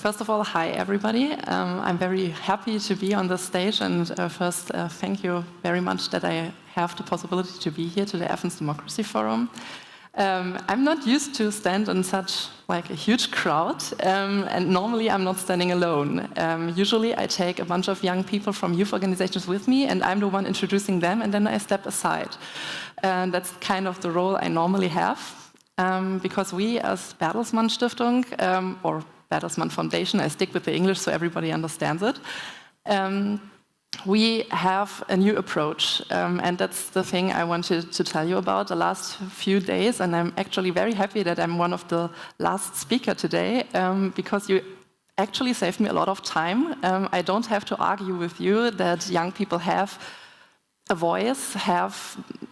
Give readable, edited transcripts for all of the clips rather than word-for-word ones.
first of all, hi everybody. I'm very happy to be on this stage, and first, thank you very much that I have the possibility to be here to the Athens Democracy Forum. I'm not used to stand in such like a huge crowd, and normally I'm not standing alone. Usually I take a bunch of young people from youth organizations with me, and I'm the one introducing them, and then I step aside. And that's kind of the role I normally have, because we as Bertelsmann Stiftung, or Bertelsmann Foundation, I stick with the English so everybody understands it, we have a new approach, and that's the thing I wanted to tell you about the last few days, and I'm actually very happy that I'm one of the last speaker today, because you actually saved me a lot of time. I don't have to argue with you that young people have a voice, have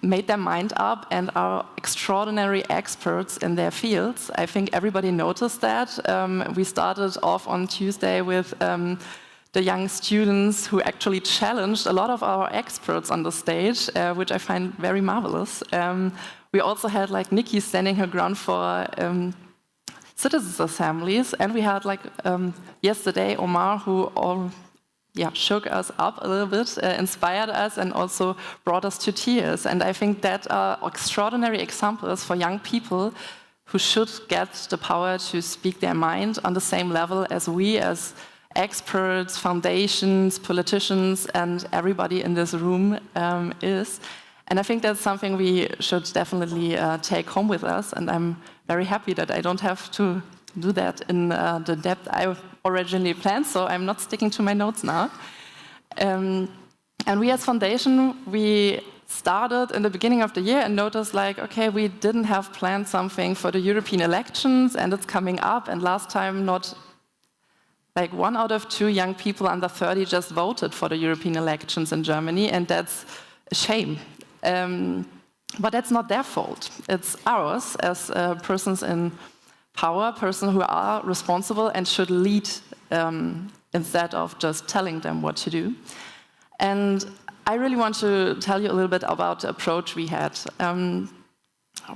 made their mind up, and are extraordinary experts in their fields. I think everybody noticed that. We started off on Tuesday with the young students who actually challenged a lot of our experts on the stage, which I find very marvelous. We also had like Nikki standing her ground for citizens' assemblies, and we had like yesterday Omar, who shook us up a little bit, inspired us, and also brought us to tears. And I think that are extraordinary examples for young people who should get the power to speak their mind on the same level as we as experts, foundations, politicians, and everybody in this room is. And I think that's something we should definitely take home with us, and I'm very happy that I don't have to do that in the depth I originally planned, so I'm not sticking to my notes now. And we as Foundation, we started in the beginning of the year and noticed like, okay, we didn't have planned something for the European elections, and it's coming up, and last time not like 1 out of 2 young people under 30 just voted for the European elections in Germany, and that's a shame. But that's not their fault. It's ours as persons in power, persons who are responsible and should lead instead of just telling them what to do. And I really want to tell you a little bit about the approach we had.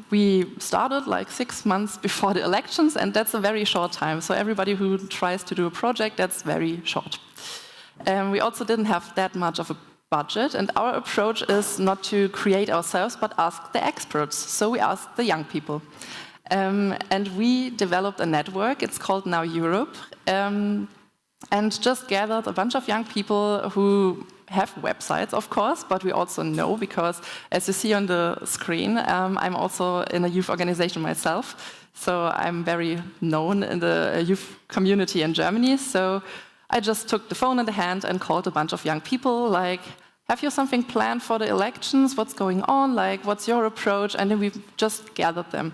We started like 6 months before the elections, and that's a very short time. So everybody who tries to do a project, that's very short. We also didn't have that much of a budget, and our approach is not to create ourselves, but ask the experts. So we asked the young people. And we developed a network, it's called Now Europe, and just gathered a bunch of young people who have websites, of course, but we also know, because as you see on the screen, I'm also in a youth organization myself, so I'm very known in the youth community in Germany. So I just took the phone in the hand and called a bunch of young people, like, have you something planned for the elections? What's going on? Like, what's your approach? And then we just gathered them.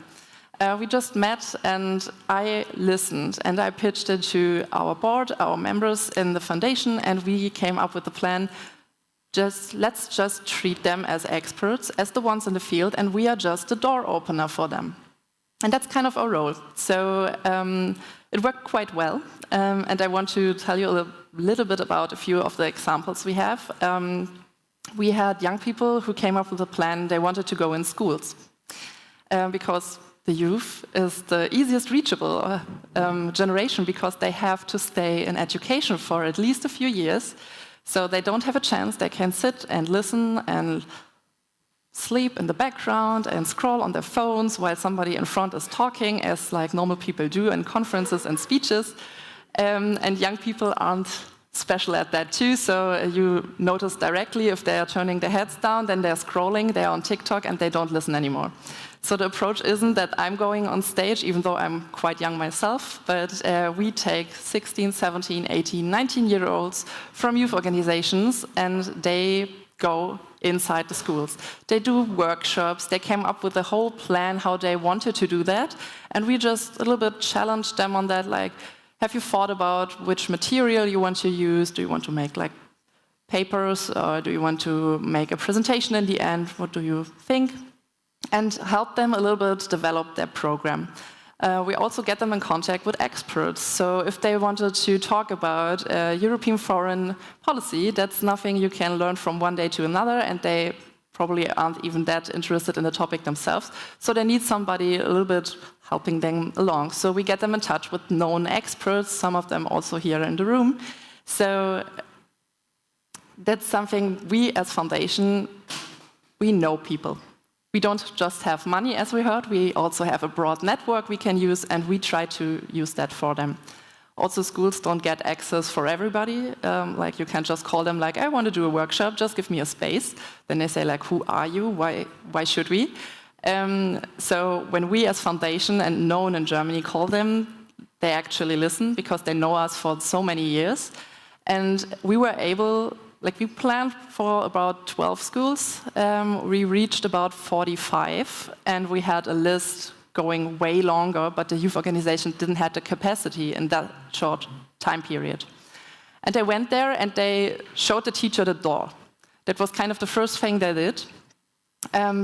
We just met, and I listened, and I pitched it to our board, our members in the foundation, and we came up with the plan. Let's just treat them as experts, as the ones in the field, and we are just the door opener for them. And that's kind of our role. So it worked quite well, and I want to tell you a little bit about a few of the examples we have. We had young people who came up with a plan. They wanted to go in schools, because the youth is the easiest reachable generation, because they have to stay in education for at least a few years. So they don't have a chance. They can sit and listen and sleep in the background and scroll on their phones while somebody in front is talking, as like normal people do in conferences and speeches. And young people aren't special at that too. So you notice directly if they are turning their heads down, then they're scrolling, they're on TikTok, and they don't listen anymore. So the approach isn't that I'm going on stage, even though I'm quite young myself, but we take 16, 17, 18, 19-year-olds from youth organizations, and they go inside the schools. They do workshops, they came up with a whole plan how they wanted to do that, and we just a little bit challenged them on that, like, have you thought about which material you want to use? Do you want to make like papers, or do you want to make a presentation in the end? What do you think? And help them a little bit develop their program. We also get them in contact with experts. So if they wanted to talk about European foreign policy, that's nothing you can learn from one day to another, and they probably aren't even that interested in the topic themselves. So they need somebody a little bit helping them along. So we get them in touch with known experts, some of them also here in the room. So that's something we as foundation, we know people. We don't just have money, as we heard, we also have a broad network we can use, and we try to use that for them. Also, schools don't get access for everybody. Like, you can't just call them like, I want to do a workshop, just give me a space. Then they say like, who are you? Why should we? So when we as foundation and known in Germany call them, they actually listen because they know us for so many years. And we were able, like, we planned for about 12 schools. We reached about 45, and we had a list going way longer, but the youth organization didn't have the capacity in that short time period. And they went there and they showed the teacher the door. That was kind of the first thing they did.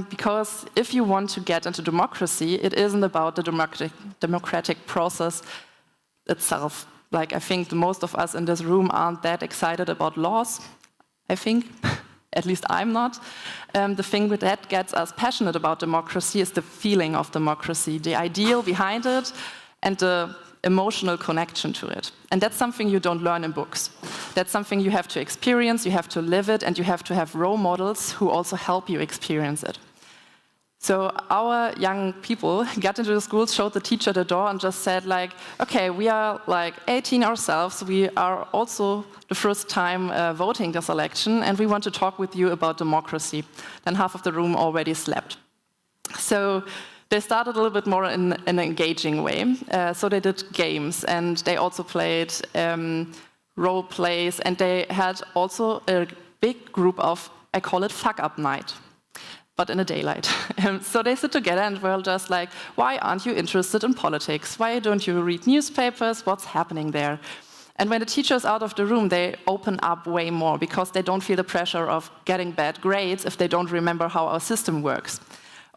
Because if you want to get into democracy, it isn't about the democratic process itself. Like, I think most of us in this room aren't that excited about laws, I think. At least I'm not. The thing that gets us passionate about democracy is the feeling of democracy, the ideal behind it, and the emotional connection to it. And that's something you don't learn in books. That's something you have to experience, you have to live it, and you have to have role models who also help you experience it. So our young people got into the schools, showed the teacher the door, and just said like, okay, we are like 18 ourselves, we are also the first time voting this election, and we want to talk with you about democracy. Then half of the room already slept. So they started a little bit more in an engaging way. So they did games, and they also played role plays, and they had also a big group of, I call it fuck-up night, but in the daylight. So they sit together and were just like, why aren't you interested in politics? Why don't you read newspapers? What's happening there? And when the teacher is out of the room, they open up way more because they don't feel the pressure of getting bad grades if they don't remember how our system works.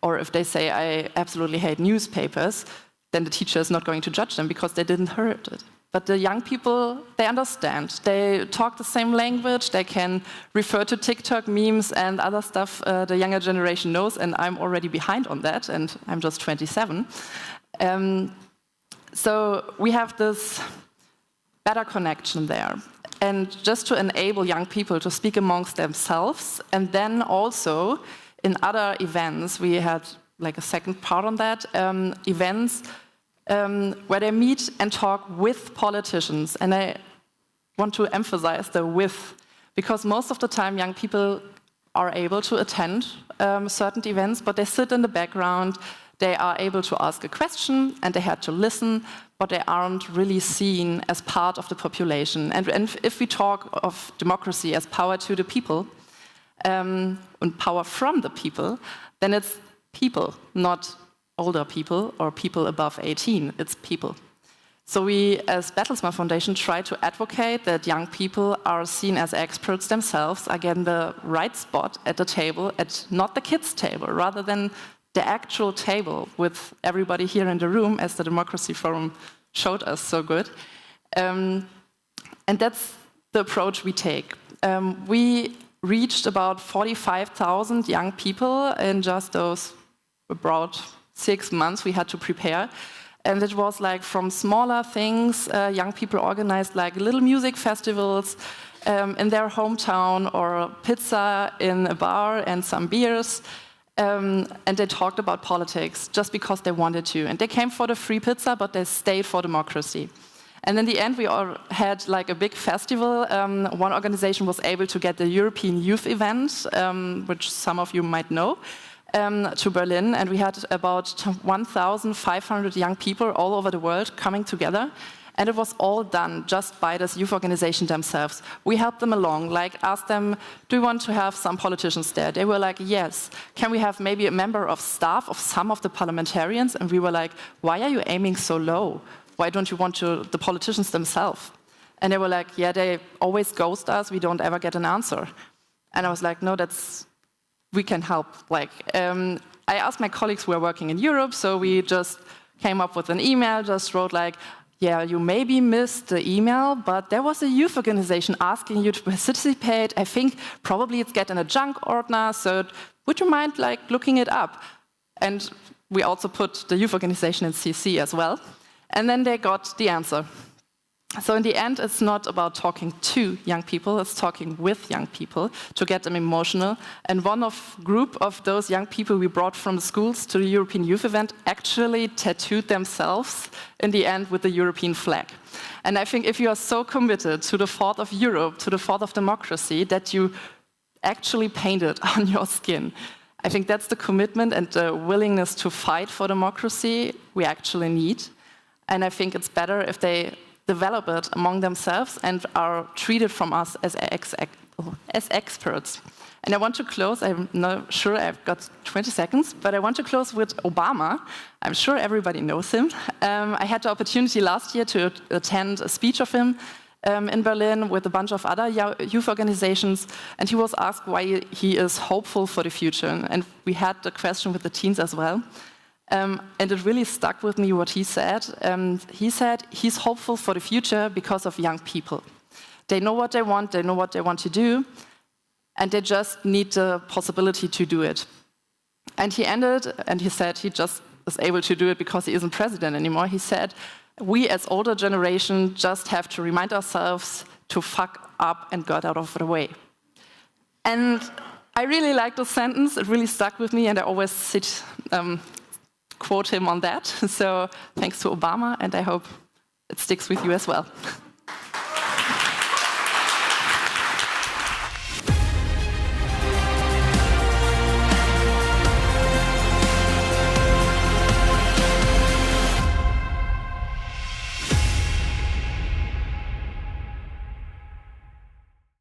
Or if they say, I absolutely hate newspapers, then the teacher is not going to judge them because they didn't hear it. But the young people, they understand. They talk the same language. They can refer to TikTok memes and other stuff the younger generation knows, and I'm already behind on that, and I'm just 27. So we have this better connection there. And just to enable young people to speak amongst themselves, and then also in other events, we had like a second part on that, events where they meet and talk with politicians. And I want to emphasize the with, because most of the time young people are able to attend certain events, but they sit in the background, they are able to ask a question, and they had to listen, but they aren't really seen as part of the population. And if we talk of democracy as power to the people, and power from the people, then it's people, not older people or people above 18, it's people. So we, as Bertelsmann Foundation, try to advocate that young people are seen as experts themselves, are getting the right spot at the table, at not the kids' table, rather than the actual table with everybody here in the room, as the Democracy Forum showed us so good. And that's the approach we take. We reached about 45,000 young people in just those about 6 months we had to prepare. And it was like from smaller things, young people organized like little music festivals in their hometown, or pizza in a bar and some beers. And they talked about politics just because they wanted to. And they came for the free pizza, but they stayed for democracy. And in the end, we all had like a big festival. One organization was able to get the European Youth Event, which some of you might know, to Berlin. And we had about 1,500 young people all over the world coming together. And it was all done just by this youth organization themselves. We helped them along, like asked them, do you want to have some politicians there? They were like, yes. Can we have maybe a member of staff of some of the parliamentarians? And we were like, why are you aiming so low? Why don't you want the politicians themselves? And they were like, yeah, they always ghost us. We don't ever get an answer. And I was like, no, we can help. Like, I asked my colleagues who are working in Europe, so we just came up with an email, just wrote like, yeah, you maybe missed the email, but there was a youth organization asking you to participate. I think probably it's getting a junk ordner, so would you mind like looking it up? And we also put the youth organization in CC as well. And then they got the answer. So in the end, it's not about talking to young people, it's talking with young people to get them emotional. And one group of those young people we brought from the schools to the European Youth Event actually tattooed themselves in the end with the European flag. And I think if you are so committed to the thought of Europe, to the thought of democracy, that you actually paint it on your skin, I think that's the commitment and the willingness to fight for democracy we actually need. And I think it's better if they develop it among themselves and are treated from us as experts. And I want to close, I'm not sure I've got 20 seconds, but I want to close with Obama. I'm sure everybody knows him. I had the opportunity last year to attend a speech of him in Berlin with a bunch of other youth organizations, and he was asked why he is hopeful for the future. And we had the question with the teens as well. And it really stuck with me what he said. He said he's hopeful for the future because of young people. They know what they want to do, and they just need the possibility to do it. And he ended, and he said he just is able to do it because he isn't president anymore. He said, we as older generation just have to remind ourselves to fuck up and get out of the way. And I really like this sentence. It really stuck with me, and I always quote him on that. So thanks to Obama, and I hope it sticks with you as well.